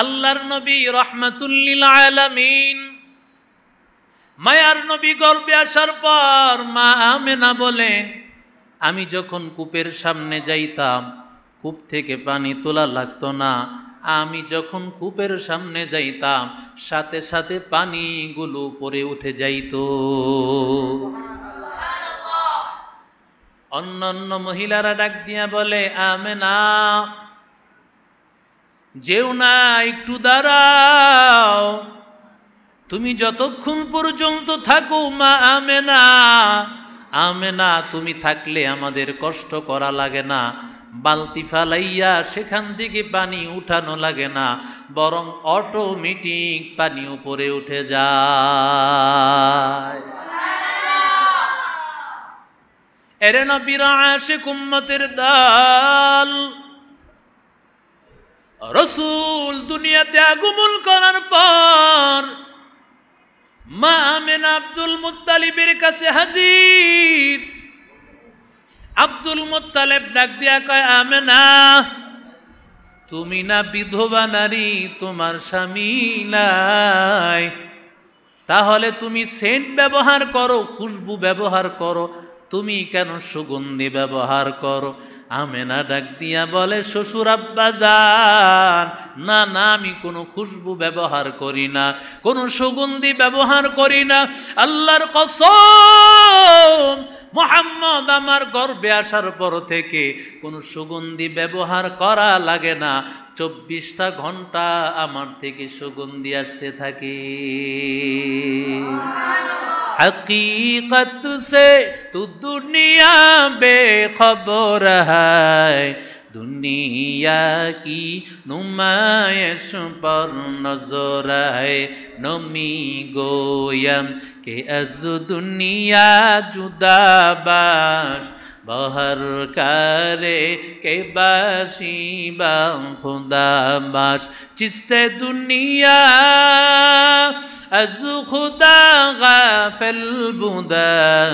আল্লাহর নবী রাহমাতুল লিল আলামিন, মায়ার নবী গর্ভে আসার পর মা আমেনা বলেন, আমি যখন কূপের সামনে যাইতাম কূপ থেকে পানি তোলা লাগতো না। আমি যখন কূপের সামনে যাইতাম সাথে সাথে পানিগুলো উপরে উঠে যাইত। অন্যান্য মহিলারা ডাক দিয়া বলে, আমেনা যেও না, একটু দাঁড়াও, তুমি যতক্ষণ পর্যন্ত থাকো মা আমেনা, আমেনা তুমি থাকলে আমাদের কষ্ট করা লাগে না, বালতি ফালাইয়া সেখান থেকে পানি উঠানো লাগে না, বরং অটোমেটিক পানি উপরে উঠে যায়। এরে নবীর আশিক উম্মতের দল, রাসূল দুনিয়াতে আগমন করার পর মা আমেনা আব্দুল মুত্তালিবের কাছে হাজির। আব্দুল মুত্তালিব ডাক দিয়া কয়, আমেনা তুমি না বিধবা নারী, তোমার স্বামী নাই, তাহলে তুমি সেন্ট ব্যবহার করো, খুশবু ব্যবহার করো, তুমি কেন সুগন্ধি ব্যবহার করো? আমেনা ডাক দিয়া বলে, শ্বশুর আব্বা যান, না না, আমি কোনো খুশবু ব্যবহার করি না, কোনো সুগন্ধি ব্যবহার করি না। আল্লাহর কসম, মুহাম্মদ আমার গর্ভে আসার পর থেকে কোনো সুগন্ধি ব্যবহার করা লাগে না, 24টা ঘন্টা আমার থেকে সুগন্ধি আসতে থাকে। हकीकत से तू दुनिया बेखबर है, दुनिया की नुमाइश पर नजर है, नमी गोयम के अज दुनिया जुदा बाश, बहर करे के बाशी बा खुदा बाश, चिस्ते दुनिया از خدا غافل بودن،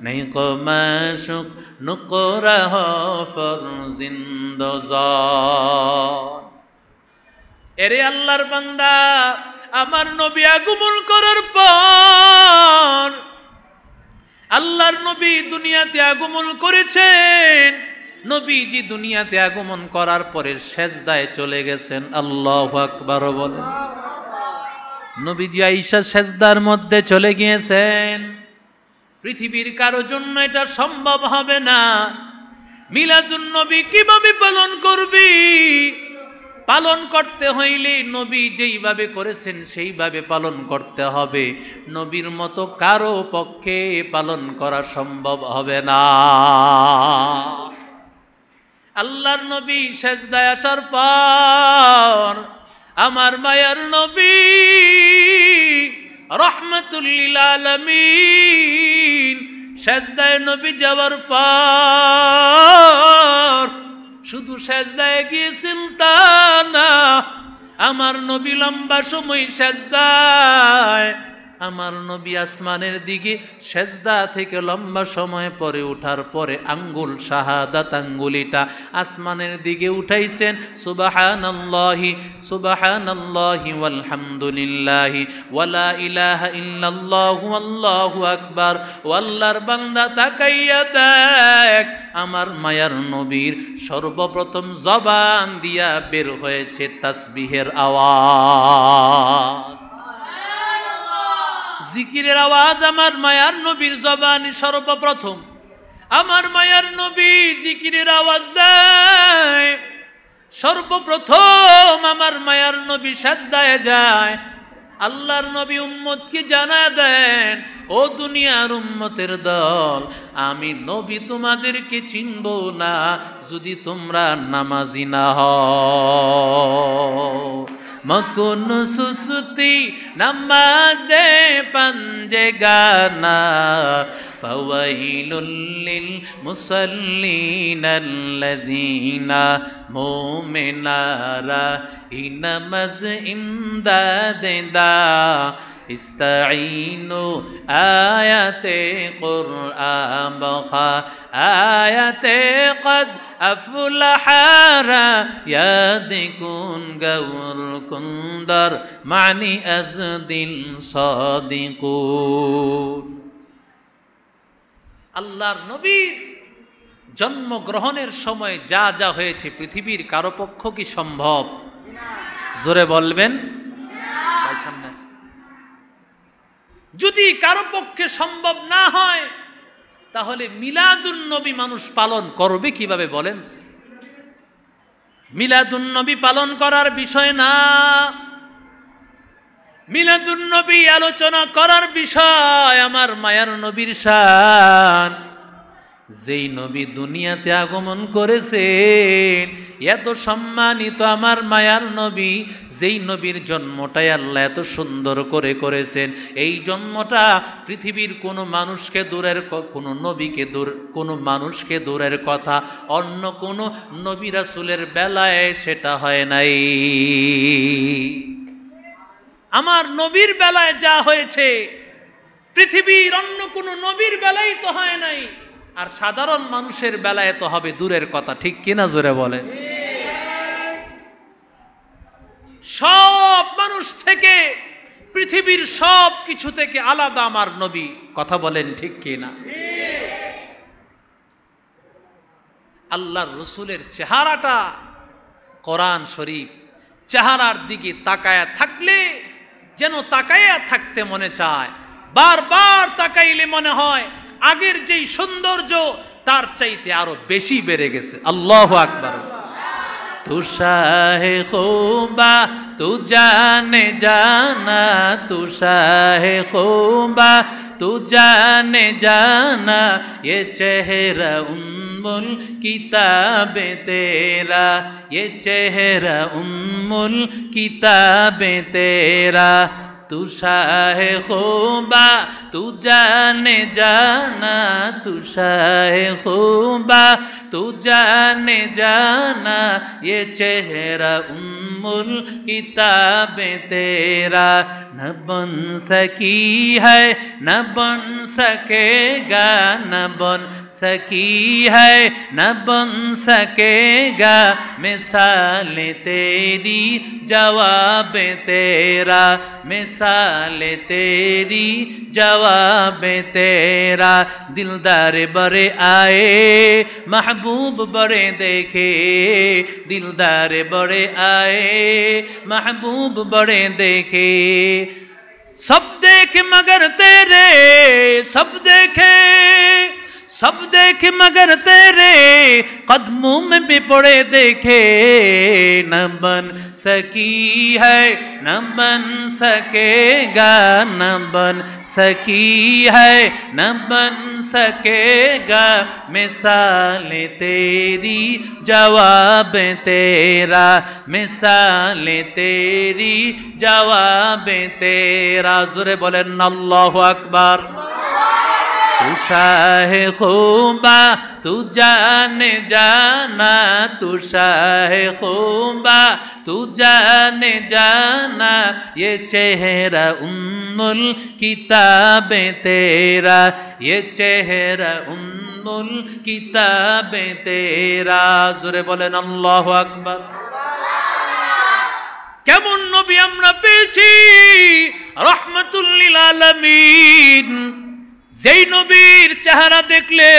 نہیں کو معشوق نقره فرزندزان। এরে আল্লাহর বান্দা, আমার নবী আগমন করার পর, আল্লাহর নবী দুনিয়াতে আগমন করেছেন। নবীজি দুনিয়াতে আগমন করার পরে সেজদায় চলে গেছেন। আল্লাহু আকবার বলেন। নবীজি আয়েশা সেজদার মধ্যে চলে গিয়েছেন। পৃথিবীর কারো জন্য এটা সম্ভব হবে না। মিলাদুন নবী কিভাবে পালন করবি? পালন করতে হইলে নবী যেইভাবে করেছেন সেইভাবে পালন করতে হবে। নবীর মতো কারো পক্ষে পালন করা সম্ভব হবে না। আল্লাহর নবী সেজদায় আসার পর আমার মায়ার নবী রাহমাতুল লিল আলামিন সেজদায় নবী যাওয়ার পর শুধু সেজদায় গিয়েছিল তা না, আমার নবী লম্বা সময় সেজদায়, আমার নবী আসমানের দিকে সেজদা থেকে লম্বা সময় পরে ওঠার পরে আঙ্গুল শাহাদাত আঙ্গুলিটা আসমানের দিকে উঠাইছেন। সুবহানাল্লাহি সুবহানাল্লাহি ওয়ালহামদুলিল্লাহি ওয়ালা ইলাহা ইল্লাল্লাহু আল্লাহু আকবার। ও আল্লাহর বান্দা তাকাইয়া দেখ, আমার মায়ার নবীর সর্বপ্রথম জবান দিয়া বের হয়েছে তাসবিহের আওয়াজ, জিকিরের আওয়াজ। আমার মায়ার নবীর জবানে সর্বপ্রথম আমার মায়ার নবী জিকিরের আওয়াজ দেয়। সর্বপ্রথম আমার মায়ার নবী সাজদায় যায়। আল্লাহর নবী উম্মতকে জানায় দেন, ও দুনিয়ার উম্মতের দল, আমি নবী তোমাদেরকে চিনব না যদি তোমরা নামাজি না হও। মকুন সুসুতি নামাজে পাঞ্জে গানা, ফাওয়াইলুল লিল মুসাল্লিনাল্লাযীনা মুমিনারা ইনামাজ ইমদাদে দা ইস্তাঈনু আয়াতে কুরআন বখা আয়াতে কদ আফলাহারা ইয়াদিকুন গাউর কুন্দর মানি আজদিল সাদিকুন। আল্লাহর নবীর জন্মগ্রহণের সময় যা যা হয়েছে পৃথিবীর কারো পক্ষ কি সম্ভব? জোরে বলবেন। যদি কারো পক্ষে সম্ভব না হয় তাহলে মিলাদুন নবী মানুষ পালন করবে কিভাবে বলেন? মিলাদুন নবী পালন করার বিষয় না, মিলাদুন নবী আলোচনা করার বিষয় আমার মায়ার নবীর শান। যেই নবী দুনিয়াতে আগমন করেছেন এত সম্মানিত আমার মায়ার নবী, যেই নবীর জন্মটাই আল্লাহ এত সুন্দর করে করেছেন, এই জন্মটা পৃথিবীর কোনো মানুষকে দূরের কোনো নবীকে কোনো মানুষকে দূরের কথা অন্য কোনো নবী রাসূলের বেলায় সেটা হয় নাই। আমার নবীর বেলায় যা হয়েছে পৃথিবীর অন্য কোনো নবীর বেলায় তো হয় নাই, আর সাধারণ মানুষের বেলায় তো হবে দূরের কথা। ঠিক কিনা জোরে বলে? সব মানুষ থেকে পৃথিবীর সব কিছু থেকে আলাদা আমার নবী। কথা বলেন ঠিক কিনা? আল্লাহর রসুলের চেহারাটা কোরআন শরীফ চেহারার দিকে তাকায়া থাকলে যেন তাকায়া থাকতে মনে চায়, বারবার তাকাইলে মনে হয় আগের যেই সৌন্দর্য তার চাইতে আরো বেশি বেড়ে গেছে। আল্লাহু আকবার। তু শাহে খুবা তু জানে জানা, তু শাহে খুবা তু জানে জানা, ये चेहरा उम्मुल किताबे तेरा, ये चेहरा उम्मुल किताबे तेरा, तू शाहे खूबा तू जाने जाना, तू शाहे खूबा तू जाने जाना, ये चेहरा उम्मुल किताबे तेरा, न बन सकी है न बन सकेगा, न बन सकी है न बन सकेगा, मिसाल तेरी जवाब तेरा, मिसाल तेरी जवाब तेरा, दिलदार बड़े आए महबूब बड़े देखे, दिलदार बड़े आए महबूब बड़े देखे, सब देखे मगर तेरे सब देखे, सब देखे मगर तेरे कदमों में भी पड़े देखे, न बन सकी है न बन सकेगा, न बन सकी है न बन सकेगा, मिसाल तेरी जवाब तेरा, मिसाल तेरी जवाब तेरा। जोरे बोलें अल्लाहु अकबर। तू शाहे खूबा तू जाने जाना, तू शाहे खूबा तू जाने जाना, ये चेहरा उम्मुल किताबे तेरा, ये चेहरा उम्मुल किताबे तेरा। जोरे बोलें अल्लाहु আকবার। কেমন নবী আমরা পেয়েছি, রহমাতুল লিল আলামিন। যেই নবীর চেহারা দেখলে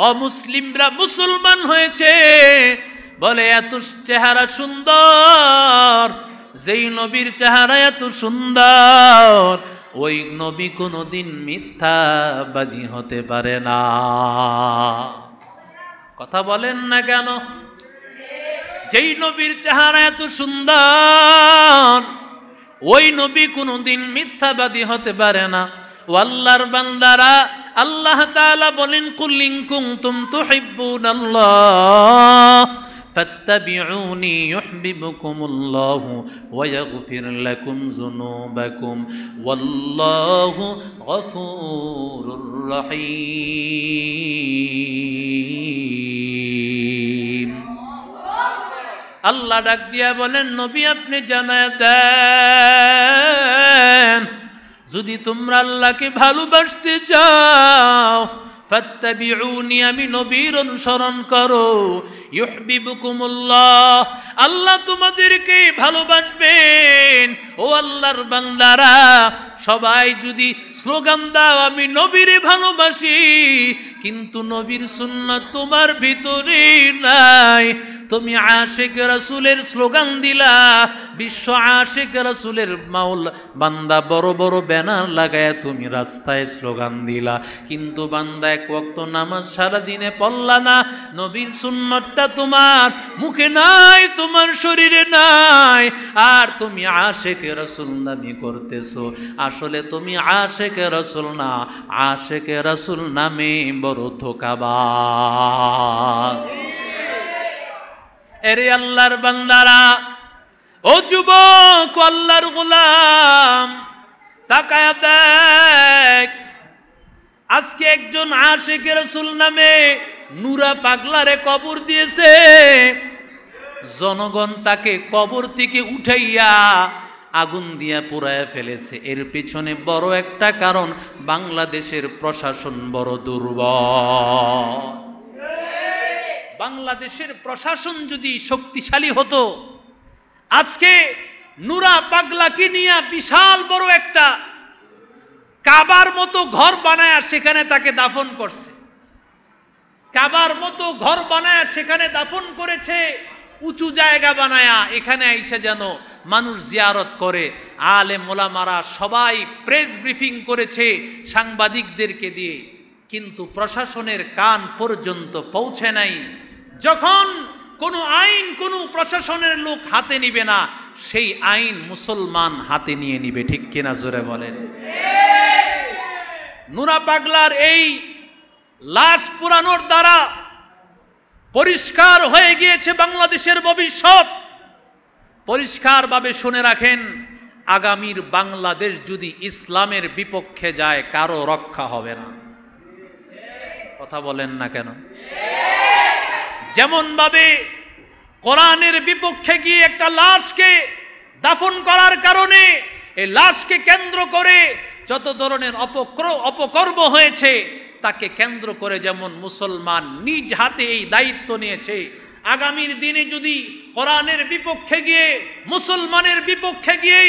অমুসলিমরা মুসলমান হয়েছে, বলে এত চেহারা সুন্দর, যেই নবীর চেহারা এত সুন্দর ওই নবী কোনোদিন মিথ্যাবাদী হতে পারে না। কথা বলেন না কেন? যেই নবীর চেহারা এত সুন্দর ওই নবী কোনোদিন মিথ্যাবাদী হতে পারে না। ও আল্লাহর বান্দারা, আল্লাহ তাআলা বলেন কুল ইন কুনতুম তুহিব্বুনাল্লাহ ফাত্তাবিউনি ইউহিব্বুকুমুল্লাহু ওয়া ইয়াগফির লাকুম যুনুবাকুম ওয়াল্লাহু গফুরুর রহিম। আল্লাহ ডাক দিয়া বলেন নবী আপনি জানায়া দেন যদি তোমরা আল্লাহকে ভালোবাসতে চাও ফাত্তাবিউনি, আমি নবীর অনুসরণ করো, ইউহিব্বুকুমুল্লাহ, আল্লাহ তোমাদেরকে ভালোবাসবেন। ও আল্লাহর বান্দারা, সবাই যদি স্লোগান দাও আমি নবীরে ভালোবাসি, কিন্তু নবীর সুন্নাত তোমার ভিতরে নাই, তুমি আশিক রাসূলের স্লোগান দিলা, বিশ্ব আশিক রাসূলের মাওলা বান্দা বড় বড় ব্যানার লাগায় তুমি রাস্তায় স্লোগান দিলা, কিন্তু বান্দা এক ওয়াক্ত নামাজ সারা দিনে পড়লা না, নবীর সুন্নাতটা তোমার মুখে নাই, তোমার শরীরে নাই, আর তুমি আশিক রাসূল নামে করতেছো। আসলে তুমি আশিক রাসূল না, আশিক রাসূল নামে বড় ধোঁকাবাজ। এরে আল্লাহর বান্দারা, ও যুবক, আল্লাহর গোলাম, তাকায়া দেখ, আজকে একজন আশিক রাসূল নামে নুরা পাগলারে কবর দিয়েছে, জনগণ তাকে কবর থেকে উঠাইয়া আগুন দিয়া পুড়ায় ফেলেছে। এর পিছনে বড় একটা কারণ, বাংলাদেশের প্রশাসন বড় দুর্বল। বাংলাদেশের প্রশাসন যদি শক্তিশালী হতো, আজকে নুরা পাগলাকে নিয়ে বিশাল বড় একটা কাবার মতো ঘর বানায় সেখানে তাকে দাফন করছে, কাবার মতো ঘর বানায় সেখানে দাফন করেছে, উঁচু জায়গা বানায়া এখানে আইসা যেন মানুষ জিয়ারত করে। আলেম ওলামারা সবাই প্রেস ব্রিফিং করেছে সাংবাদিকদেরকে দিয়ে, কিন্তু প্রশাসনের কান পর্যন্ত পৌঁছে নাই। যখন কোনো আইন কোনো প্রশাসনের লোক হাতে নিবে না, সেই আইন মুসলমান হাতে নিয়ে নিবে, ঠিক কিনা জোরে বলেন। নুরা পাগলার এই লাশ পুরানোর দ্বারা পরিষ্কার হয়ে গিয়েছে বাংলাদেশের ভবিষ্যৎ। পরিষ্কারভাবে শুনে রাখেন, আগামীর বাংলাদেশ যদি ইসলামের বিপক্ষে যায় কারো রক্ষা হবে না। কথা বলেন না কেন? যেমন ভাবে কোরআনের বিপক্ষে গিয়ে একটা লাশকে দাফন করার কারণে এই লাশকে কেন্দ্র করে যত ধরনের অপকর্ম হয়েছে, তাকে কেন্দ্র করে যেমন মুসলমান নিজ হাতে এই দায়িত্ব নিয়েছে, আগামীর দিনে যদি কোরআনের বিপক্ষে গিয়ে মুসলমানের বিপক্ষে গিয়ে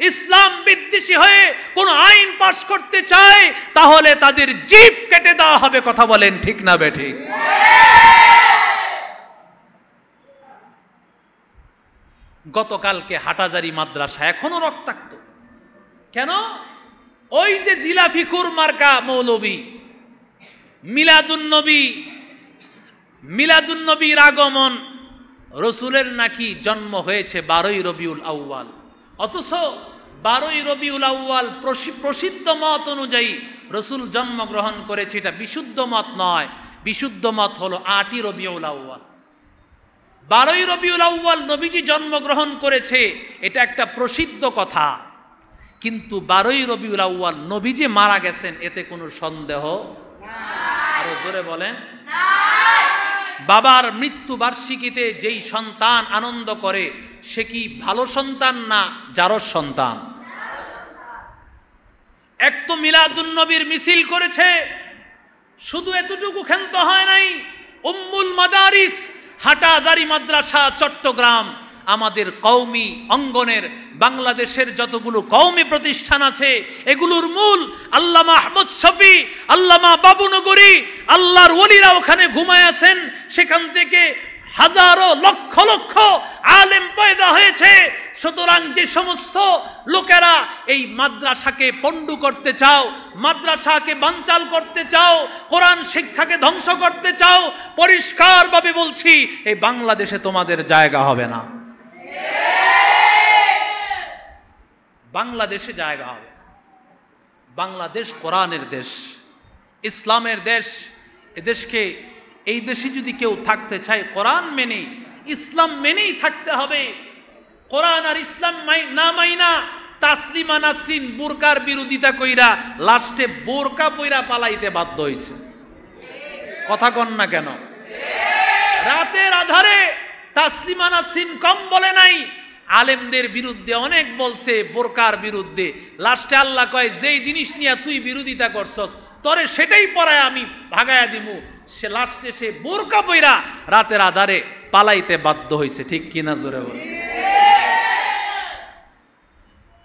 ইসলাম বিদ্বেষী হয়ে কোন আইন পাশ করতে চায়, তাহলে তাদের জিভ কেটে দেওয়া হবে। কথা বলেন ঠিক না বেঠিক? গতকালকে হাটাজারি মাদ্রাসা এখনো রক্তাক্ত। কেন? ওই যে জিলা ফিকুর মার্কা মৌলবী, মিলাদুন্নবীর আগমন, রসুলের নাকি জন্ম হয়েছে 12ই রবিউল আউয়াল, অথচ 12ই রবিউল আউয়াল প্রসিদ্ধ মত অনুযায়ী রসুল জন্মগ্রহণ করেছে, এটা বিশুদ্ধ মত নয়। বিশুদ্ধ মত হলো 8ই রবিউল আউয়াল। 12ই রবিউল আউয়াল নবীজি জন্মগ্রহণ করেছে, এটা একটা প্রসিদ্ধ কথা, কিন্তু 12ই রবিউল আউয়াল নবীজি মারা গেছেন, এতে কোনো সন্দেহ আরো জোরে বলেন। বাবার মৃত্যু বার্ষিকীতে যেই সন্তান আনন্দ করে, সে কি ভালো সন্তান না জারজ সন্তান? এক তো মিলাদুন নবীর মিছিল করেছে, শুধু এতটুকু ক্ষান্ত হয় নাই, উম্মুল মাদারিস হাটাজারি মাদ্রাসা চট্টগ্রাম, আমাদের কওমি অঙ্গনের বাংলাদেশের যতগুলো কওমি প্রতিষ্ঠান আছে, এগুলোর মূল আল্লামা আহমদ শফি, আল্লামা বাবুনগরী, আল্লাহর ওলিরা ওখানে ঘুমায় আছেন। সেখান থেকে হাজারো লক্ষ লক্ষ আলেম পয়দা হয়েছে। সুতরাং যে সমস্ত লোকেরা এই মাদ্রাসাকে পণ্ডু করতে চাও, মাদ্রাসাকে বানচাল করতে চাও, কোরআন শিক্ষাকে ধ্বংস করতে চাও, পরিষ্কারভাবে বলছি, এই বাংলাদেশে তোমাদের জায়গা হবে না। বাংলাদেশে জায়গা হবে। বাংলাদেশ কোরআনের দেশ, ইসলামের দেশ। এদেশকে, এই দেশে যদি কেউ থাকতে চায়, কোরআন মেনে ইসলাম মেনেই থাকতে হবে। কোরআন আর ইসলাম না মাইনা তাসলিমা নাসরিন বোরকার বিরোধিতা কইরা লাস্টে বোরকা পইরা পালাইতে বাধ্য হয়েছে। কথা কন না কেন? রাতের আধারে তাসলিমা নাসরিন কম বলে নাই, আলেমদের বিরুদ্ধে অনেক বলছে, বোরকার বিরুদ্ধে। লাস্টে আল্লাহ কয়, যেই জিনিস নিয়ে তুই বিরোধিতা করছস তরে সেটাই পরায় আমি ভাগায়া দিমু। সে লাস্টে সে বোরকা পইরা রাতের আধারে পালাইতে বাধ্য হয়েছে। ঠিক কিনা জোরে বলে?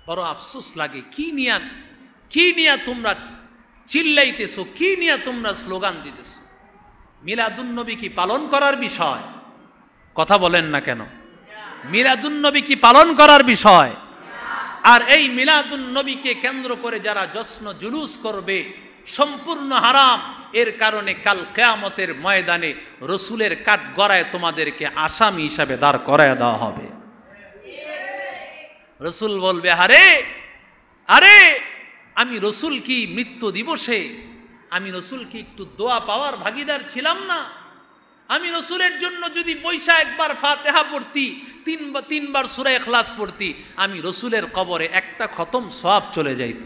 বড় আফসোস লাগে। কি নিয়া তোমরা চিল্লাইতেছো, কি নিয়া তোমরা স্লোগান দিতেছো? মিলাদুন নবী কি পালন করার বিষয়? কথা বলেন না কেন? মিলাদুন নবী কি পালন করার বিষয়? আর এই মিলাদুন নবীকে কেন্দ্র করে যারা জশ্ন জুলুস করবে সম্পূর্ণ হারাম। এর কারণে কাল কিয়ামতের ময়দানে রসুলের কাঠগড়ায় তোমাদেরকে আসামি হিসাবে দাঁড় করায় দেওয়া হবে। রসুল বলবে, আরে আমি রসুল কি মৃত্যু দিবসে আমি রসুল কি একটু দোয়া পাওয়ার ভাগিদার ছিলাম না? আমি রসুলের জন্য যদি বৈশা একবার ফাতিহা পড়তি, তিনবার সূরা ইখলাস পড়তি, আমি রসুলের কবরে একটা খতম সওয়াব চলে যাইত।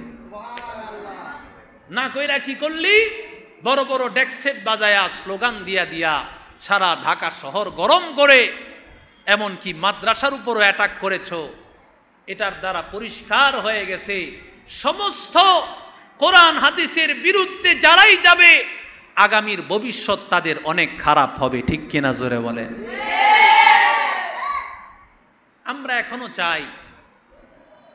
না কইরা কি করলি? বড় বড় ডেকসেট বাজায়া স্লোগান দিয়া সারা ঢাকা শহর গরম করে, এমনকি মাদ্রাসার উপরও অ্যাটাক করেছো। এটার দ্বারা পরিষ্কার হয়ে গেছে সমস্ত কোরআন হাদিসের বিরুদ্ধে যারাই যাবে আগামীর ভবিষ্যৎ তাদের অনেক খারাপ হবে। ঠিক কিনা জোরে বলেন? আমরা এখনো চাই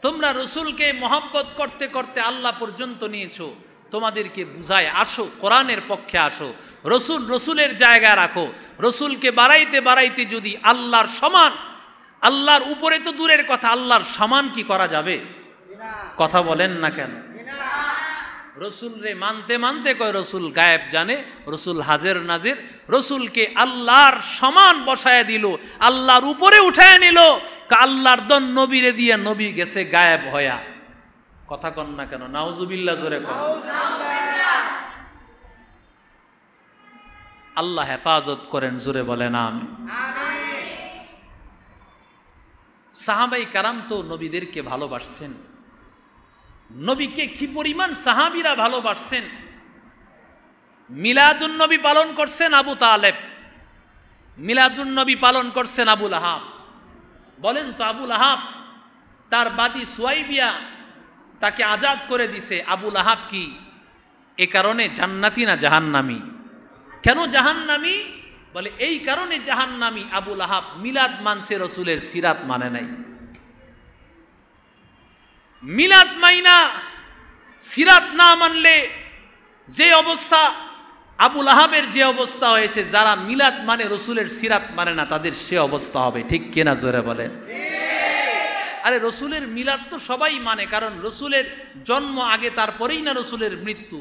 তোমরা রসুলকে মহব্বত করতে করতে আল্লাহ পর্যন্ত নিয়েছো, তোমাদেরকে বুঝায় আসো, কোরআনের পক্ষে আসো, রসুলের জায়গায় রাখো। রসুলকে বাড়াইতে যদি আল্লাহর সমান, আল্লাহর উপরে তো দূরের কথা, আল্লাহর সমান কি করা যাবে? কথা বলেন না কেন? রসুল রে মানতে কয় রসুল গায়েব জানে, রসুল হাজির নাজির। রসুলকে আল্লাহর সমান বসায় দিল, আল্লাহর উপরে উঠায় নিল। আল্লাহর দন নবীরে দিয়ে নবী গেছে গায়েব হয়া। কথা কন না কেন? নাউজুবিল্লাহ জোরে কন। আল্লাহ হেফাজত করেন, জোরে বলেন আমিন। সাহাবাই কারাম তো নবীদেরকে ভালোবাসছেন। নবীকে কি পরিমাণ সাহাবীরা ভালোবাসছেন। মিলাদুন নবী পালন করছেন আবু তালেব, মিলাদুন নবী পালন করছেন আবু লাহাব। বলেন তো, আবু লাহাব তার বাদী সুয়াইবিয়া তাকে আজাদ করে দিছে। আবু লাহাব কি এ কারণে জান্নাতি না জাহান্নামী? কেন জাহান্নামী? বলে এই কারণে জাহান্নামী, আবু লাহাব মিলাদ মানছে, রসুলের সিরাত মানে নাই। মিলাদ মাইনা সিরাত না মানলে যে অবস্থা, আবু লাহাবের যে অবস্থা হয়েছে, যারা মিলাদ মানে রসুলের সিরাত মানে না, তাদের সে অবস্থা হবে। ঠিক কিনা জোরে বলেন? আরে রসুলের মিলাদ তো সবাই মানে, কারণ রসুলের জন্ম আগে, তারপরেই না রসুলের মৃত্যু।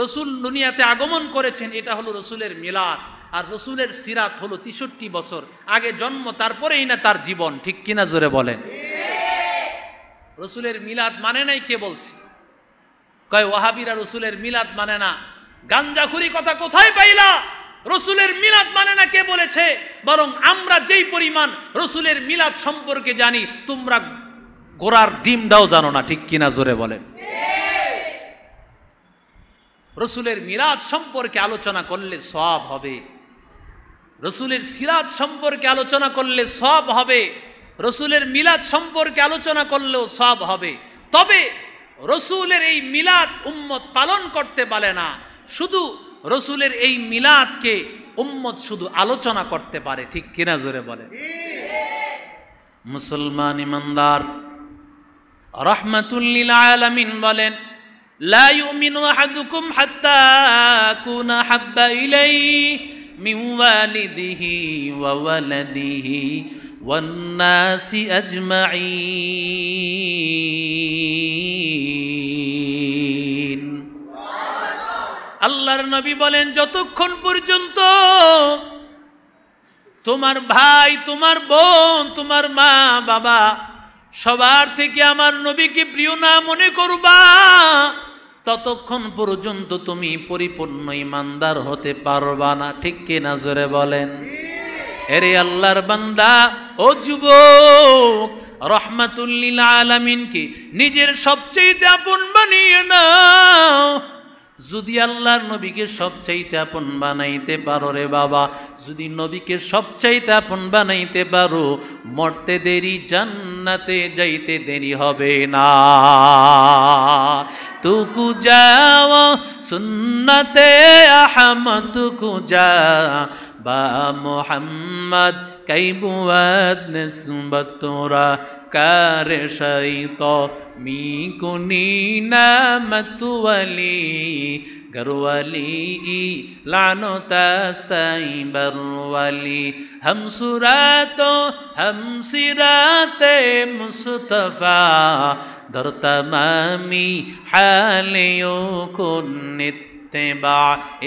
রসুল দুনিয়াতে আগমন করেছেন, এটা হলো রসুলের মিলাদ। আর রসুলের সিরাত হলো 63 বছর আগে জন্ম, তারপরেই না তার জীবন। ঠিক কিনা জোরে বলেন? রসুলের মিলাদ মানে নাই কে বলছে? কয় ওয়াহাবিরা রসুলের মিলাদ মানে না। গাঞ্জাখুরি কথা কোথায় পাইলা? রসুলের মিলাদ মানে না কে বলেছে? বরং আমরা যেই পরিমাণ রসুলের মিলাদ সম্পর্কে জানি, তোমরা গোড়ার ডিমটাও জানো না। ঠিক কিনা জোরে বলেন? রসুলের মিলাদ সম্পর্কে আলোচনা করলে সওয়াব হবে, রসুলের সিরাত সম্পর্কে আলোচনা করলে সওয়াব হবে, রসুলের মিলাদ সম্পর্কে আলোচনা করলেও সওয়াব হবে। তবে রসুলের এই মিলাদ উম্মত পালন করতে পারে না, শুধু রসুলের এই মিলাদকে উম্মত শুধু আলোচনা করতে পারে। ঠিক কিনা জোরে বলে? মুসলমান ইমানদার রাহমাতুল লিল আলামিন বলেন, লা ইউমিনু আহাদুকুম হাত্তা কুনা হাব্বা ইলাইহি মিন ওয়ালিদিহি ওয়া ওয়ালাদিহি ওয়ান নাসি আজমাইন। আল্লাহর নবী বলেন, যতক্ষণ পর্যন্ত তোমার ভাই, তোমার বোন, তোমার মা বাবা সবার থেকে আমার নবীকে প্রিয় না মনে করবা, ততক্ষণ পর্যন্ত তুমি পরিপূর্ণ ইমানদার হতে পারবা না। ঠিক কিনা জোরে বলেন? এরে আল্লাহর বান্দা ও যুবক, রাহমাতুল লিল আলামিনকে নিজের সবচেয়ে আপন বানিয়ে নাও। যদি আল্লাহর নবীকে সবচাইতে আপন বানাইতে পারো রে বাবা, যদি নবীকে সবচাইতে আপন বানাইতে পারো, মরতে দেরি জান্নাতে যাইতে দেরি হবে না। তুকু যাও সুন্নতে আহমদ তুকু যা বা মোহাম্মদ কাইবুয়াদ নিসবত তোরা কার শাইত মি কুনি নামত ওয়ালি গরওয়ালি লানো তাস্তাই বরওয়ালি हम सुरातो हम सिराते मुस्तफा दर तमामी हालियों को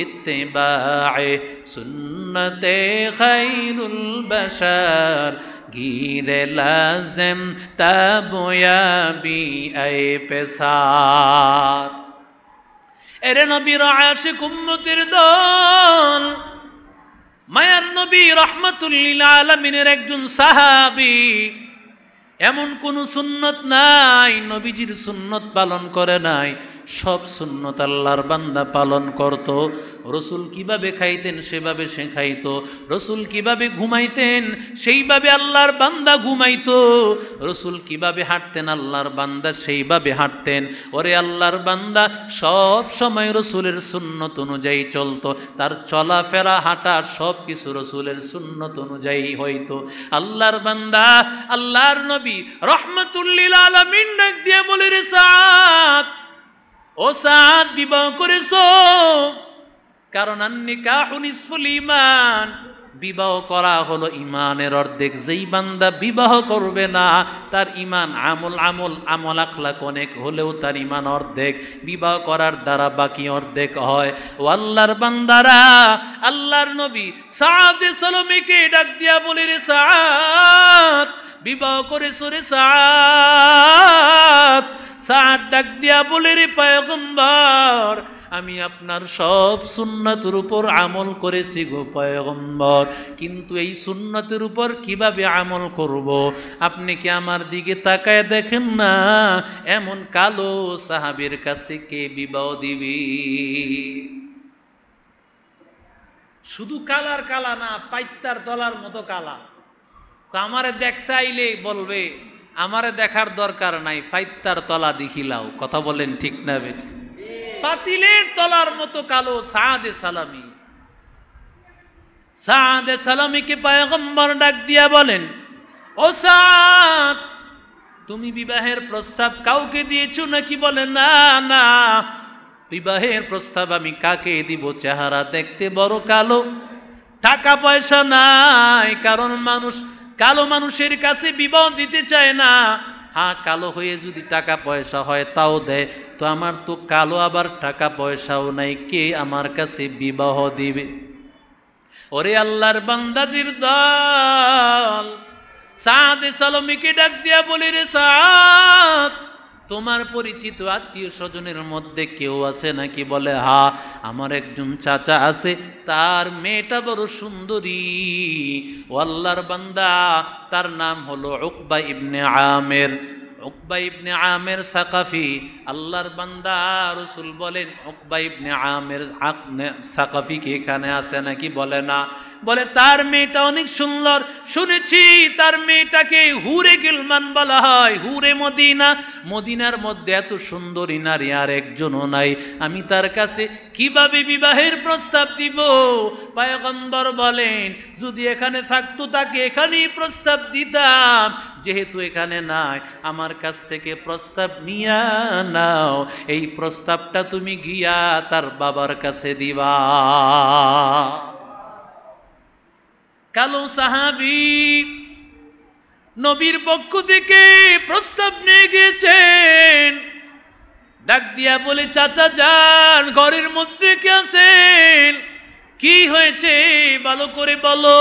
इत्तिबाए सुन्नते खैरुल बशर गिरे लाज़िम तबयाबी ए पेसार। एरे नबीर आशिक उम्मतिर दल মায়ার নবী রাহমাতুল লিল আলামিনের একজন সাহাবী, এমন কোন সুন্নত নাই নবীজির সুন্নত পালন করে নাই, সব সুন্নত আল্লাহর বান্দা পালন করত। রসুল কিভাবে খাইতেন সেভাবে সে খাইতো, রসুল কিভাবে ঘুমাইতেন সেইভাবে আল্লাহর বান্দা ঘুমাইতো, রসুল কিভাবে হাঁটতেন আল্লাহর বান্দা সেইভাবে হাঁটতেন। ওরে আল্লাহর বান্দা সব সময় রসুলের সুন্নত অনুযায়ী চলতো, তার চলাফেরা হাঁটা সব কিছু রসুলের সুন্নত অনুযায়ী হইতো। আল্লাহর বান্দা আল্লাহর নবী রাহমাতুল লিল আলামিন ডাক দিয়ে বলে, রে সাদ, ও সাদ বিবাহ করেছো, কারণ আন-নিকাহু নিসফুল ঈমান, বিবাহ করা হলো ঈমানের অর্ধেক। যেই বান্দা বিবাহ করবে না তার ঈমান আমল আখলাক অনেক হলেও তার ঈমান অর্ধেক, বিবাহ করার দ্বারা বাকি অর্ধেক হয়। ও আল্লাহর বান্দারা, আল্লাহর নবী সাদ সালামীকে ডাক দিয়া বলে, রে সাদ বিবাহ করেছো রে সাদ। সাদ ডাক দিয়া বলে, রে পয়গম্বর আমি আপনার সব সুন্নতের উপর আমল করেছি গো পয়গম্বর, কিন্তু এই সুন্নতের উপর কিভাবে আমল করব? আপনি কি আমার দিকে তাকায় দেখেন না, এমন কালো সাহাবীর কাছে কে বিবাহ দিবি? শুধু কালার কালা না, পাইত্তার তলার মতো কালা। আমারে দেখতে আইলে বলবে আমারে দেখার দরকার নাই, পাইত্তার তলা দেখিলাও। কথা বলেন ঠিক না বেটি? পাতিলের তলার মতো কালো সাদে সালামি। সাদে সালামিকে পয়গম্বর ডাক দিয়া বলেন, ও সাদ তুমি বিবাহের প্রস্তাব কাউকে দিয়েছো নাকি? বলে না না, বিবাহের প্রস্তাব আমি কাকে দিব? চেহারা দেখতে বড় কালো, টাকা পয়সা নাই, কারণ কালো মানুষের কাছে বিবাহ দিতে চায় না। হ্যাঁ, কালো হয়ে যদি টাকা পয়সা হয় তাও দেয়, তো আমার তো কালো আবার টাকা পয়সাও নাই, কে আমার কাছে বিবাহ দিবে? ওরে আল্লাহর বান্দাদের দল, সাদে সালামীকে ডাক দিয়া বলে, রে সাদ তোমার পরিচিত আত্মীয় স্বজনের মধ্যে কেউ আছে নাকি? বলে হ্যাঁ, আমার একজন চাচা আছে, তার মেয়েটা বড় সুন্দরী। ও আল্লাহর বান্দা, তার নাম হলো উকবা ইবনে আমের। উকবা ইবনে আমের সাকাফি। আল্লাহর বান্দা রাসূল বলেন, উকবা ইবনে আমের সাকাফি কি এখানে আছে নাকি? বলে না। বলে তার মেয়েটা অনেক সুন্দর, শুনেছি তার মেয়েটাকে হুরে গিলমান বলা হয়, হুরে মদিনা। মদিনার মধ্যে এত সুন্দরী নারী আর একজনও নাই, আমি তার কাছে কিভাবে বিবাহের প্রস্তাব দিব? পয়গম্বর বলেন, যদি এখানে থাকতো তাকে এখানেই প্রস্তাব দিতাম, যেহেতু এখানে নাই আমার কাছ থেকে প্রস্তাব নিয়া নাও, এই প্রস্তাবটা তুমি গিয়া তার বাবার কাছে দিবা। কালো সাহাবী নবীর পক্ষ থেকে প্রস্তাব নিয়ে গিয়েছেন, ডাক দিয়া বলে, চাচা যান, ঘরের মধ্যে কে আছেন? কি হয়েছে ভালো করে বলো।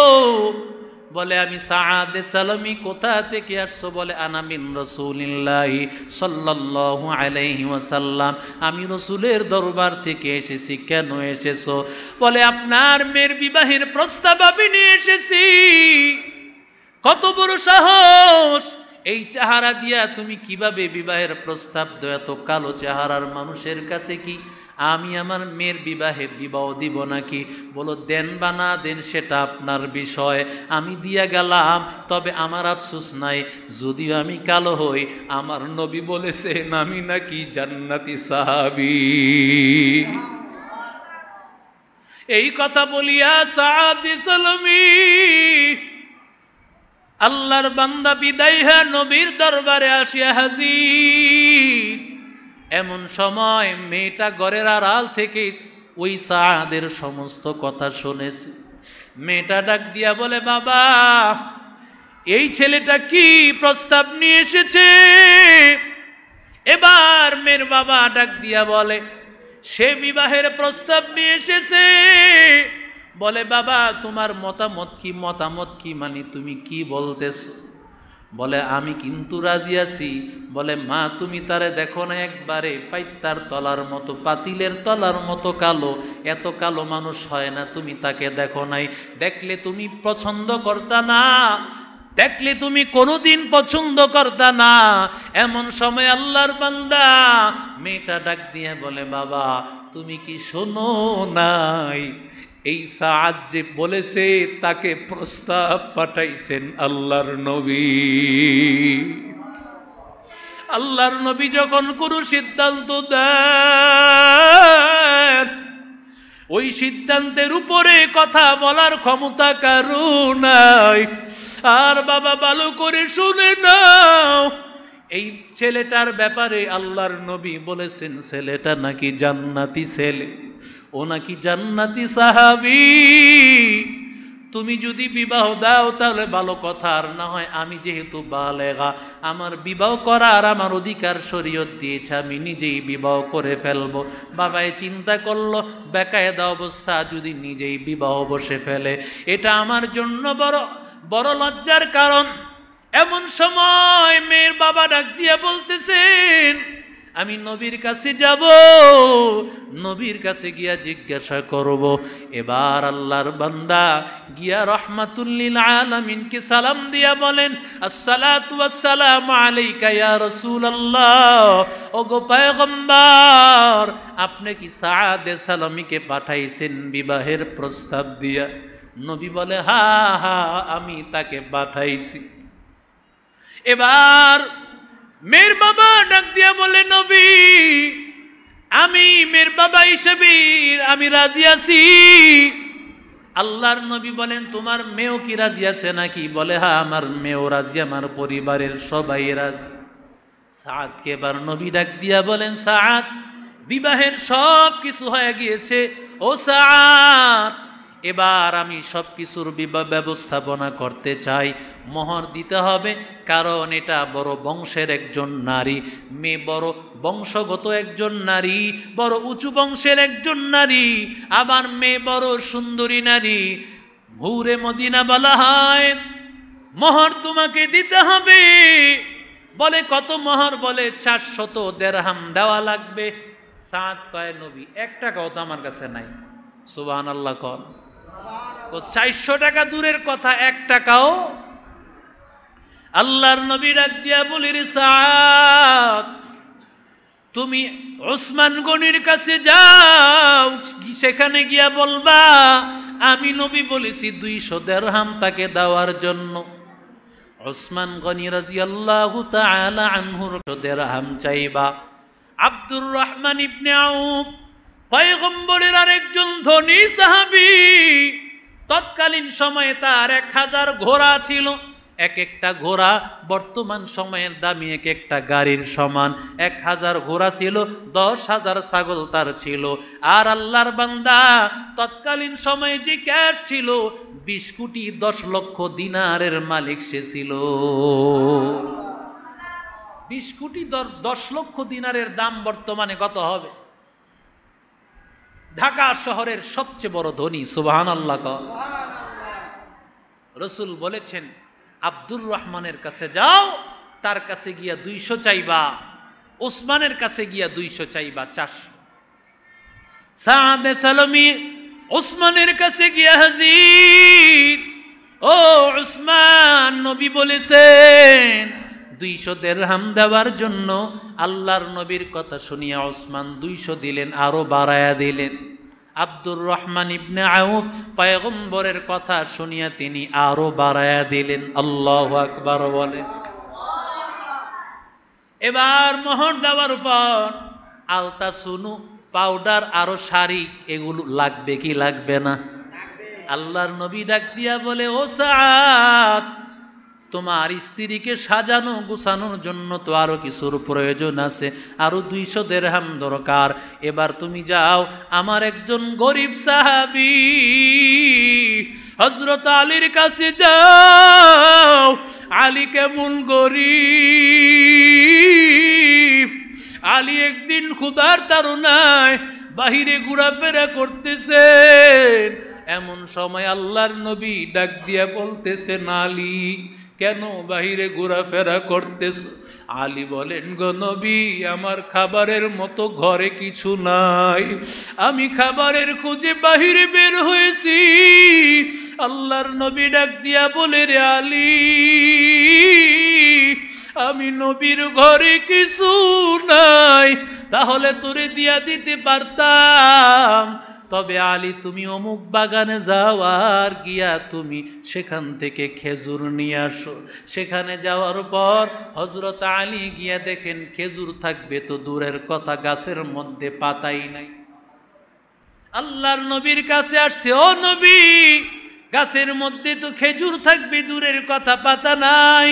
বলে আমি সাদে সালামি। কোথা থেকে আসছো? বলে আনা মিন রাসূলিল্লাহি সাল্লাল্লাহু আলাইহি ওয়াসাল্লাম, আমি রাসূলের দরবার থেকে এসেছি। কেন এসেছো? বলে আপনার মেয়ের বিবাহের প্রস্তাব আমি নিয়ে এসেছি। কত বড় সাহস! এই চেহারা দিয়া তুমি কিভাবে বিবাহের প্রস্তাব দাও? এত কালো চেহারার মানুষের কাছে কি আমি আমার মেয়ের বিবাহ দিব নাকি? বলো দেন বা না দেন সেটা আপনার বিষয়, আমি দিয়া গেলাম, তবে আমার আফসোস নাই যদিও আমি কালো হই, আমার নবী বলেছেন আমি নাকি জান্নাতি সাহাবী। এই কথা বলিয়া সাদ সালামি আল্লাহর বান্দা বিদায় হয়ে নবীর দরবারে আসিয়া হাজির। এমন সময় মেয়েটা ঘরের আড়াল থেকে ওই সাদের সমস্ত কথা শুনেছে। মেয়েটা ডাক দিয়া বলে, বাবা এই ছেলেটা কি প্রস্তাব নিয়ে এসেছে? এবার মেয়ের বাবা ডাক দিয়া বলে, সে বিবাহের প্রস্তাব নিয়ে এসেছে। বলে, বাবা তোমার মতামত কি? মতামত কি মানে তুমি কি বলতেছো? বলে, আমি কিন্তু রাজি আছি। বলে, মা তুমি তারে দেখো না একবারে পাইতার তলার মতো, পাতিলের তলার মতো কালো, এত কালো মানুষ হয় না, তুমি তাকে দেখো নাই, দেখলে তুমি পছন্দ করতা না, দেখলে তুমি কোনোদিন পছন্দ করতা না। এমন সময় আল্লাহর বান্দা মেয়েটা ডাক দিয়ে বলে, বাবা তুমি কি শোনো নাই এই সাদ যে বলেছে তাকে প্রস্তাব পাঠাইছেন আল্লাহর নবী। আল্লাহর নবী যখন কোনো সিদ্ধান্ত দেন ওই সিদ্ধান্তের উপরে কথা বলার ক্ষমতা কারো নাই। আর বাবা ভালো করে শুনে নাও, এই ছেলেটার ব্যাপারে আল্লাহর নবী বলেছেন ছেলেটা নাকি জান্নাতি ছেলে, ও নাকি জান্নাতি সাহাবী। তুমি যদি বিবাহ দাও তাহলে ভালো কথা, আর না হয় আমি যেহেতু বালেগা, আমার বিবাহ করার আমার অধিকার শরীয়ত দিয়েছে, আমি নিজেই বিবাহ করে ফেলবো। বাবাই চিন্তা করলো বেকায়দা অবস্থা, যদি নিজেই বিবাহ বসে ফেলে এটা আমার জন্য বড় বড় লজ্জার কারণ। এমন সময় মেয়ের বাবা ডাক দিয়ে বলতেছেন, আমি নবীর কাছে যাব, নবীর কাছে গিয়া জিজ্ঞাসা করব। এবার আল্লাহর বান্দা গিয়া রহমাতুল লিল আলামিনকে সালাম দিয়া বলেন, আসসালাতু ওয়াসসালামু আলাইকা ইয়া রাসূলুল্লাহ, ওগো পয়গম্বর আপনি কি সাদ সালামীকে পাঠাইছেন বিবাহের প্রস্তাব দিয়া? নবী বলে, হ্যাঁ হ্যাঁ আমি তাকে পাঠাইছি। এবার মেয়ের বাবা ডাক দিয়া বলে, নবী আমি মেয়ের বাবা হিসেবে আমি রাজি আছি। আল্লাহর নবী বলেন, তোমার মেয়েও কি রাজি আছে নাকি? বলে, হ্যাঁ আমার মেয়েও রাজি, আমার পরিবারের সবাই রাজি। সাদকে এবার নবী ডাক দিয়া বলেন, সাদ বিবাহের সব কিছু হয়ে গিয়েছে, ও সাদ এবার আমি সব কিছুর ব্যবস্থাপনা করতে চাই, মোহর দিতে হবে, কারণ এটা বড় বংশের একজন নারী, মেয়ে বড় বংশগত একজন নারী, বড় উঁচু বংশের একজন নারী, আবার মেয়ে বড় সুন্দরী নারী, হুরে মদিনা বলা হয়, মোহর তোমাকে দিতে হবে। বলে, কত মোহর? বলে 400 দিরহাম দেওয়া লাগবে। সাদ কয়, নবী 1 টাকাও তো আমার কাছে নাই। সুবহানাল্লাহ কর। 400 টাকা দূরের কথা, 1 টাকাও। আল্লাহর নবী ডাক দিয়া বলির, সাদ তুমি ওসমান গনির কাছে যাও, সেখানে গিয়া বলবা আমি নবী বলেছি 200 দিরহাম তাকে দেওয়ার জন্য। ওসমান গনি রাদিয়াল্লাহু তাআলা আনহুর দিরহাম চাইবা। আব্দুর রহমান ইবনে আউফ পয়গম্বরের আরেকজন ধনী সাহাবী, তৎকালীন সময়ে তার 1000 ঘোড়া ছিল। এক একটা ঘোড়া বর্তমান সময়ের দামি এক একটা গাড়ির সমান। 1000 ঘোড়া ছিল, 10,000 ছাগল তার ছিল। আর আল্লাহর বান্দা তৎকালীন সময়ে যে ক্যাশ ছিল 20 কোটি 10 লক্ষ দিনারের মালিক সে ছিল। 20 কোটি 10 লক্ষ দিনারের দাম বর্তমানে কত হবে? ঢাকা শহরের সবচেয়ে বড় ধনী। সুবহানাল্লাহ। রাসূল বলেছেন, আব্দুর রহমানের কাছে যাও, তার কাছে গিয়া 200 চাইবা, ওসমানের কাছে গিয়া 200 চাইবা, 400। সাদ সালামী ওসমানের কাছে গিয়া হাজির। ও ওসমান, নবী বলেছেন 200 দিরহাম দেওয়ার জন্য আল্লাহর নবীর কথা শুনিয়া ওসমান 200 দিলেন, আরো বাড়ায়া দিলেন। আব্দুর রহমান ইবনে আউফ পয়গম্বরের কথা শুনিয়া তিনি আরো বাড়ায়া দিলেন। আল্লাহু আকবার বলে। এবার মোহর দেওয়ার পর আলতা, সুনু, পাউডার, আরো শাড়ি, এগুলো লাগবে কি লাগবে না? আল্লাহর নবী ডাক দিয়া বলে, ও সাদ, তোমার স্ত্রীকে সাজানো গুছানোর জন্য তো আরো কিছুর প্রয়োজন আছে, আরো 200 দিরহাম দরকার। এবার তুমি যাও, আমার একজন গরিব সাহাবী হযরত আলীর কাছে যাও। আলী কেমন গরিব, আলী একদিন ক্ষুধার তাড়নায় বাহিরে ঘোরাফেরা করতেছেন। এমন সময় আল্লাহর নবী ডাক দিয়া বলতেছেন, আলী কেন বাহিরে ঘোরাফেরা করতেছ? আলী বলেন, গো নবী, আমার খাবারের মতো ঘরে কিছু নাই, আমি খাবারের খোঁজে বাহিরে বের হয়েছি। আল্লাহর নবী ডাক দিয়া বলে, রে আলী, আমি নবীর ঘরে কিছু নাই, তাহলে তোরে দিয়া দিতে পারতাম। তবে আলী, তুমি অমুক বাগানে যাও, আর গিয়া তুমি সেখান থেকে খেজুর নিয়ে আসো। সেখানে যাওয়ার পর হযরত আলী গিয়া দেখেন খেজুর থাকবে তো দূরের কথা, গাছের মধ্যে পাতাই নাই। আল্লাহর নবীর কাছে আসছে, ও নবী, গাছের মধ্যে তো খেজুর থাকবে, দূরের কথা পাতা নাই।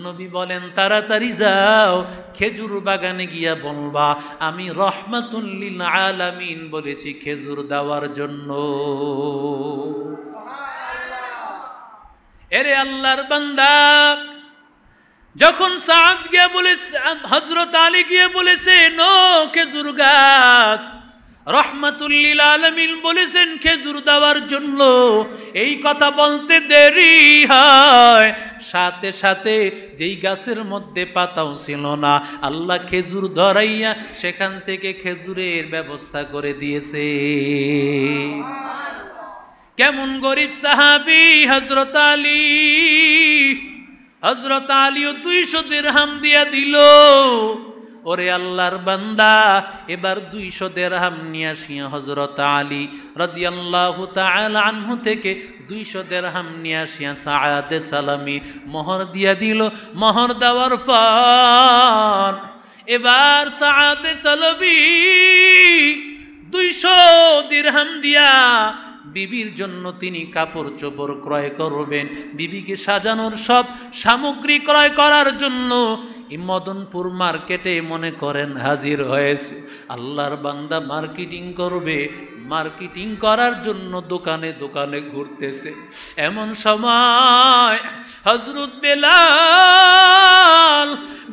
নবী বলেন, তাড়াতাড়ি যাও, খেজুর বাগানে গিয়া বলবা আমি রহমাতুল লিল আলামিন বলেছি খেজুর দেওয়ার জন্য। এরে আল্লাহর বান্দা, যখন সাদ গিয়া বলেছে, হযরত আলী গিয়া বলেছে নো খেজুর গাছ, রহমাতুল লিল আলামিন বলেছেন খেজুর দেওয়ার জন্য, এই কথা বলতে দেরি হয়, সাথে সাথে যেই গাছের মধ্যে পাতাও ছিল না, আল্লাহ খেজুর ধরাইয়া সেখান থেকে খেজুরের ব্যবস্থা করে দিয়েছে। কেমন গরিব সাহাবী হযরত আলী! হযরত আলীও 200 দিরহাম দিয়া দিল। ওরে আল্লাহর বান্দা, এবার 200 দিরহাম নিয়ে আসিয়া হযরত আলী রাদিয়াল্লাহু তাআলা আনহু থেকে 200 দিরহাম নিয়ে আসিয়া সাআদে সালামি মোহর দিয়া দিল। মোহর দেওয়ার পর এবার সাআদে সালামি 200 দিরহাম দিয়া বিবির জন্য তিনি কাপড় চোপড় ক্রয় করবেন, বিবিকে সাজানোর সব সামগ্রী ক্রয় করার জন্য মদনপুর মার্কেটে মনে করেন হাজির হয়েছে। আল্লাহর বান্দা মার্কেটিং করবে, মার্কেটিং করার জন্য দোকানে দোকানে ঘুরতেছে। এমন সময় হযরত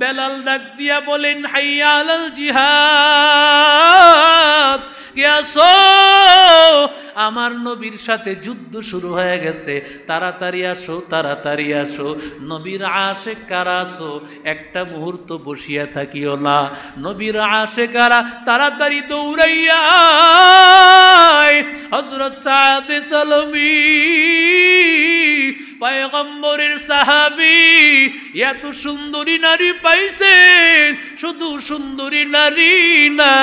বেলাল ডাক দিয়া বলেন, হাইয়া আলাল জিহাদ, গেছো, আমার নবীর সাথে যুদ্ধ শুরু হয়ে গেছে, তাড়াতাড়ি আসো, তাড়াতাড়ি আসো। নবীর আশেক কারা আসো, একটা মুহূর্ত বসিয়া থাকিও না। নবীর আশেকারা তাড়াতাড়ি দৌড়াইয়া হযরত সাআদে সালামি পয়গম্বরের সাহাবী, এত সুন্দরী নারী পাইছেন। শুধু সুন্দরী নারী না,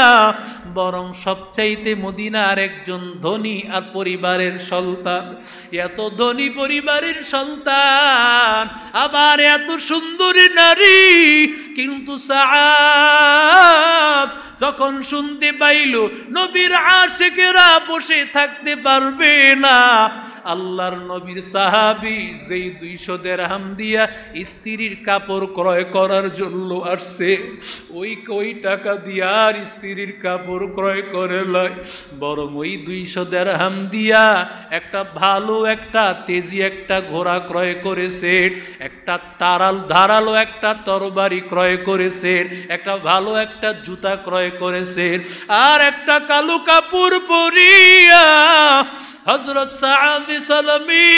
বরং সবচাইতে মদিনার একজন ধনী আর পরিবারের সন্তান, এত ধনী পরিবারের সন্তান, আবার এত সুন্দরী নারী। কিন্তু সাহাব যখন শুনতে পাইল নবীর আশিকেরা বসে থাকতে পারবে না, আল্লাহর নবীর সাহাবী যেই 200 দিরহাম দিয়া স্ত্রীর কাপড় ক্রয় করার জন্য আসছে, ওই টাকা দিয়া আর স্ত্রীর কাপড় ক্রয় করে লয়, বরং ওই 200 দিরহাম দিয়া একটা ভালো, একটা তেজি একটা ঘোড়া ক্রয় করেছে, একটা ধারালো একটা তরবারি ক্রয় করেছে, একটা ভালো একটা জুতা ক্রয় করেছে, আর একটা কালো কাপড় পরিয়া হযরত সাআদে সালামি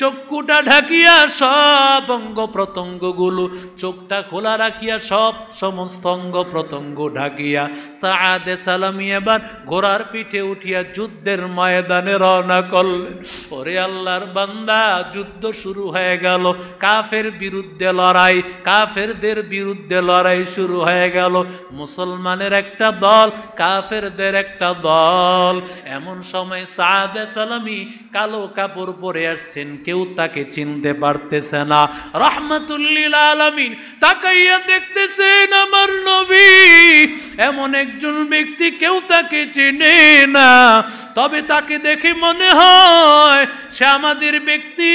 চক্ষুটা ঢাকিয়া সব অঙ্গ প্রত্যঙ্গগুলো, চোখটা খোলা রাখিয়া সব সমস্ত অঙ্গ প্রত্যঙ্গ ঢাকিয়া সাআদে সালামি এবার ঘোড়ার পিঠে উঠিয়া যুদ্ধের ময়দানে রওনা করলেন। ওরে আল্লাহর বান্দা, যুদ্ধ শুরু হয়ে গেল, কাফের বিরুদ্ধে লড়াই, কাফেরদের বিরুদ্ধে লড়াই শুরু হয়ে গেল। মুসলমানের একটা দল, কাফেরদের একটা দল। এমন সময় সাআদে সালামি কালো কাপড় পরে আসছেন, কেউ তাকে চিনতে পারতেছে না। রাহমাতুল লিল আলামিন তাকাইয়া দেখতেছেন আমার নবী, এমন একজন ব্যক্তি কেউ তাকে চেনে না, তবে তাকে দেখে মনে হয় সে আমাদের ব্যক্তি,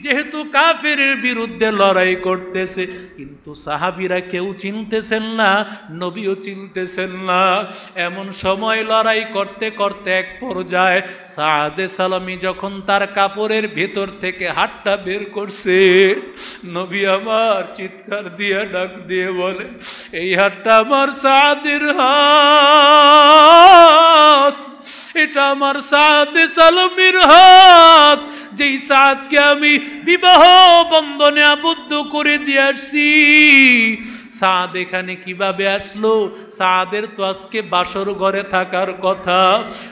যেহেতু কাফেরের বিরুদ্ধে লড়াই করতেছে। কিন্তু সাহাবীরা কেউ চিনতেছেন না, নবীও চিনতেছেন না। এমন সময় লড়াই করতে করতে এক পর্যায়ে সাআদে সালামি যখন তার কাপড়ের ভেতর থেকে হাতটা বের করছে, নবী আমার চিৎকার দিয়ে ডাক দিয়ে বলে, এই হাতটা আমার সাআদের হাত, এটা আমার সাআদে সালামির হাত, যেই সাআদকে আমি বিবাহ বন্ধনে আবদ্ধ করে দিয়ে আসছি। সাদ এখানে কিভাবে আসলো? সাদের তো আজকে বাসর ঘরে থাকার কথা।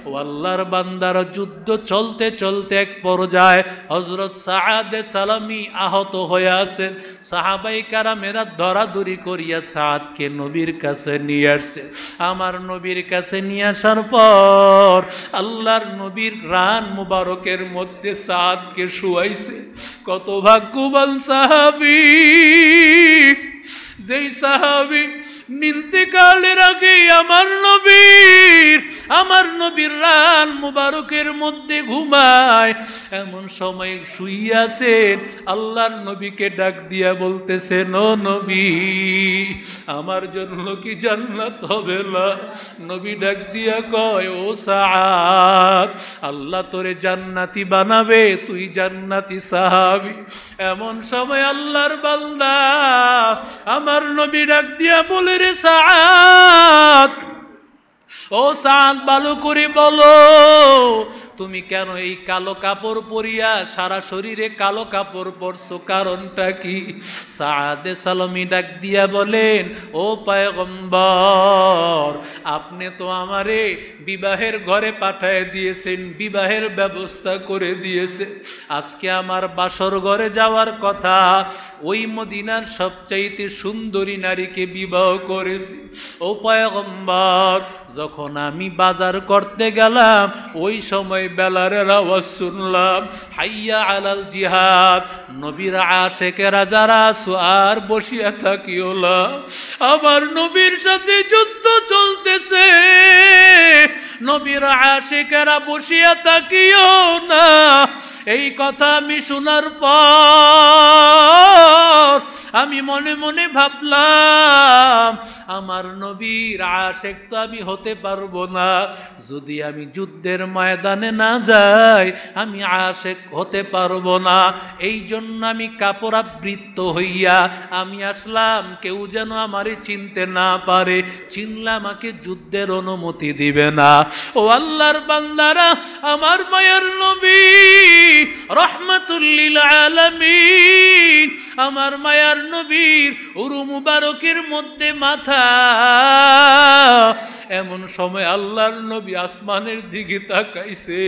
ও আল্লাহর বান্দারা, যুদ্ধ চলতে চলতে এক পর্যায়ে হযরত সাআদে সালামি আহত হয়ে আছেন। সাহাবায়ে কেরামেরা ধরাধরি করিয়া সাদকে নবীর কাছে নিয়ে আসছে। আমার নবীর কাছে নিয়ে আসার পর আল্লাহর নবীর রান মুবারকের মধ্যে সাদকে শুয়াইছে। কত ভাগ্যবান সাহাবী, যেই সাহাবী ইন্তেকালের আগে আমার নবীর রান মুবারকের মধ্যে ঘুমায়। এমন সময় শুইয়াছেন, আল্লাহর নবীকে ডাক দিয়া বলতেছেন, ও নবী, আমার জন্য কি জান্নাত হবে না? নবী ডাক দিয়া কয়, ও সাআদ, আল্লাহ তোরে জান্নাতি বানাবে, তুই জান্নাতি সাহাবী। এমন সময় আল্লাহর বান্দা আমার নবী ডাক দিয়া বলে, রে সাআদ, ও সাআদ, ভালো করে বলো, তুমি কেন এই কালো কাপড় পরিয়া সারা শরীরে কালো কাপড় পরছো, কারণটা কি? সাআদে সালামি ডাক দিয়া বলেন, ও পয়গম্বর, আপনি তো আমারে বিবাহের ঘরে পাঠায় দিয়েছেন, বিবাহের ব্যবস্থা করে দিয়েছেন। আজকে আমার বাসর ঘরে যাওয়ার কথা, ওই মদিনার সবচাইতে সুন্দরী নারীকে বিবাহ করেছি। ও পয়গম্বর, যখন আমি বাজার করতে গেলাম, ওই সময় বেলালের আওয়াজ শুনলাম, হাইয়া আলাল জিহাদ। নবীর আশেকেরা যারা আছো, আর বসিয়া থাকিও না, আমার নবীর সাথে যুদ্ধ চলতেছে, নবীর আশেকেরা বসিয়া থাকিও না। এই কথা আমি শোনার পর আমি মনে মনে ভাবলাম, আমার নবীর আশেক তো আমি হতে পারবো না। যদি আমি যুদ্ধের ময়দানে না যাই, আমি আশেক হতে পারবো না। এই জন্য আমি কাপড়াবৃত্ত হইয়া আমি আসলাম, কেউ যেন আমারে চিনতে না পারে, চিনলে আমাকে যুদ্ধের অনুমতি দিবে না। ও আল্লাহর বান্দারা, আমার মায়ার নবী রাহমাতুল লিল আলামিন, আমার মায়ার নবীর উরু মুবারকের মধ্যে মাথা। এমন সময় আল্লাহর নবী আসমানের দিকে তাকাইছে।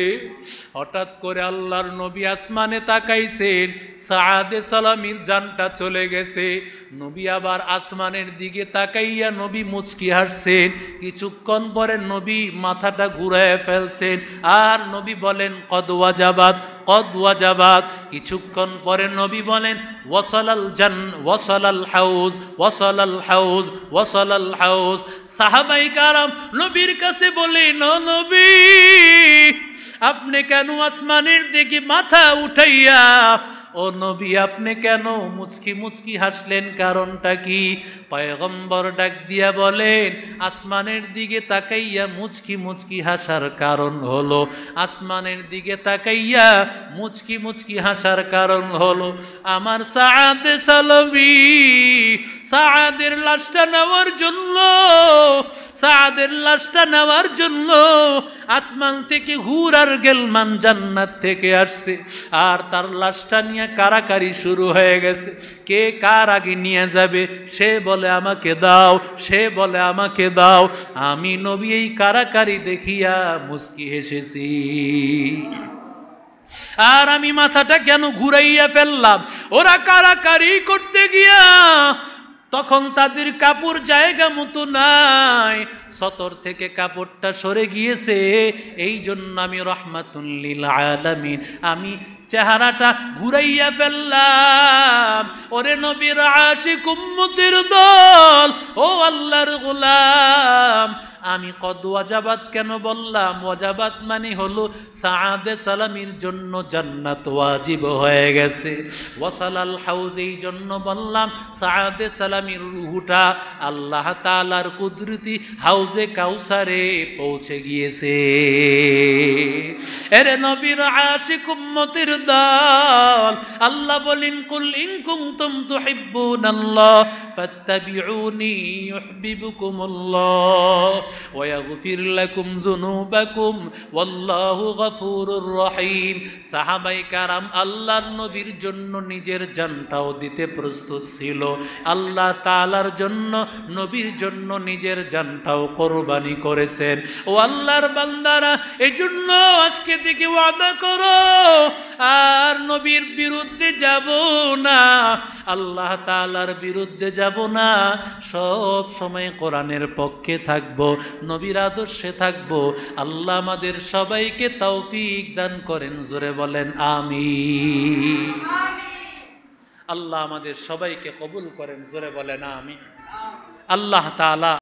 হঠাৎ করে আল্লাহর নবী আসমানে তাকাইছেন, সাআদে সালামির জানটা চলে গেছে। নবী আবার আসমানের দিকে তাকাইয়া নবী মুচকি হাসছেন। কিছুক্ষণ পরে নবী মাথাটা ঘুরায় ফেলছেন, আর নবী বলেন, কদ ওয়াজাবাত, কদ ওয়াজাবাত। কিছুক্ষণ পরে নবী বলেন, ওয়াসালাল ওয়াসালাল হাউজ, ওয়াসালাল হাউজ, ওয়াসালাল হাউজ। সাহাবায়ে কেরাম নবীর কাছে বলেন, ও নবী, আপনি কেন আসমানের দিকে মাথা উঠাইয়া, ও নবী, আপনি কেন মুচকি মুচকি হাসলেন, কারণটা কি? পয়গম্বর ডাক দিয়া বলেন, আসমানের দিকে তাকাইয়া মুচকি মুচকি হাসার কারণ হলো, আসমানের দিকে তাকাইয়া মুচকি মুচকি হাসার কারণ হলো আমার সাআদ সালামি সাআদের লাশটা নেওয়ার জন্য, সাআদের লাশটা নেওয়ার জন্য আসমান থেকে হুর আর গেলমান জান্নাত থেকে আসছে, আর তার লাশটা নিয়ে কারাকারি শুরু হয়ে গেছে। কে কার আগে নিয়ে যাবে, সে বলে আমাকে দাও, সে বলে আমাকে দাও। আমি নবী এই কারাকারি দেখিয়া মুস্কি হেসেছি। আর আমি মাথাটা কেন ঘুরাইয়া ফেললাম, ওরা কারাকারি করতে গিয়া তখন তাদের কাপড় জায়গা মতো নাই, সতর থেকে কাপড়টা সরে গিয়েছে। এই জন্য আমি রাহমাতুল লিল আলামিন আমি চেহারাটা ঘুরাইয়া ফেললাম। ওরে নবীর আশিক উম্মতের দল, ও আল্লাহর গোলাম, আমি কদ ওয়াজাবাত কেন বললাম? ওয়াজাবাত মানে হলো সাআদে সালামির জন্য জান্নাত ওয়াজিব হয়ে গেছে। ওয়াসালাল হাউজ এই জন্য বললাম সাআদে সালামির রূহটা আল্লাহ তাআলার কুদরতি হাউজে কাউসারে পৌঁছে গিয়েছে। এরে নবীর আশিক উম্মতের দল, আল্লাহ বলেন কুল ইন কুনতুম তুহিব্বুনাল্লাহ ফাত্তাবিউনি ইউহিব্বুকুমুল্লাহ ওয়া ইয়াগফির লাকুম যুনুবাকুম ওয়াল্লাহু গফুরুর রহিম। সাহাবায়ে কারাম আল্লাহর নবীর জন্য নিজের জানটাও দিতে প্রস্তুত ছিল, আল্লাহ তাআলার জন্য নবীর জন্য নিজের জানটাও কোরবানি করেছেন। ও আল্লাহর বান্দারা, এজন্য আজকে থেকে ওয়াদা করো আর নবীর বিরুদ্ধে যাব না, আল্লাহ তাআলার বিরুদ্ধে যাব না, সব সময় কোরআনের পক্ষে থাকবো, নবীর আদর্শে থাকবো। আল্লাহ আমাদের সবাইকে তৌফিক দান করেন, জোরে বলেন আমিন। আল্লাহ আমাদের সবাইকে কবুল করেন, জোরে বলেন আমিন। আল্লাহ তাআলা